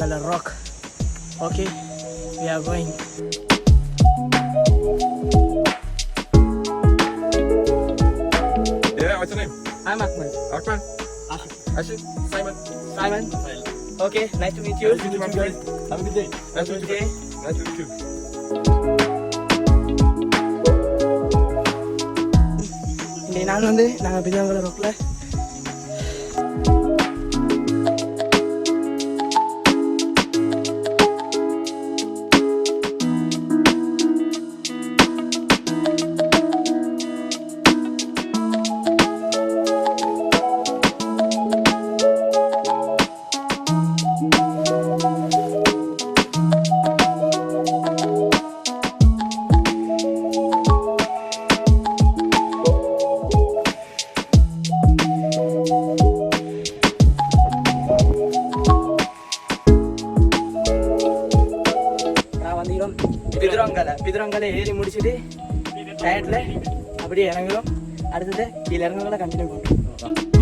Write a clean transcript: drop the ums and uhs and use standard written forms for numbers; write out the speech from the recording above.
Pidurangala Rock. Okay, we are going. Yeah, what's your name? I'm Ahmed. Akman? Ashif? Simon? Simon. Okay, nice to meet you. Nice to meet you, my friend. Have a good day. Nice to meet you. Okay. Nice to meet you. இன்னைக்கு நான் வந்து நாங்கள் Pidurangala Rockல Pidurangala ஏறி முடிச்சுட்டு டயர்டில் அப்படியே இறங்குறோம். அடுத்தது கீழே இறங்குறவங்கள continue பண்ணுறோம்.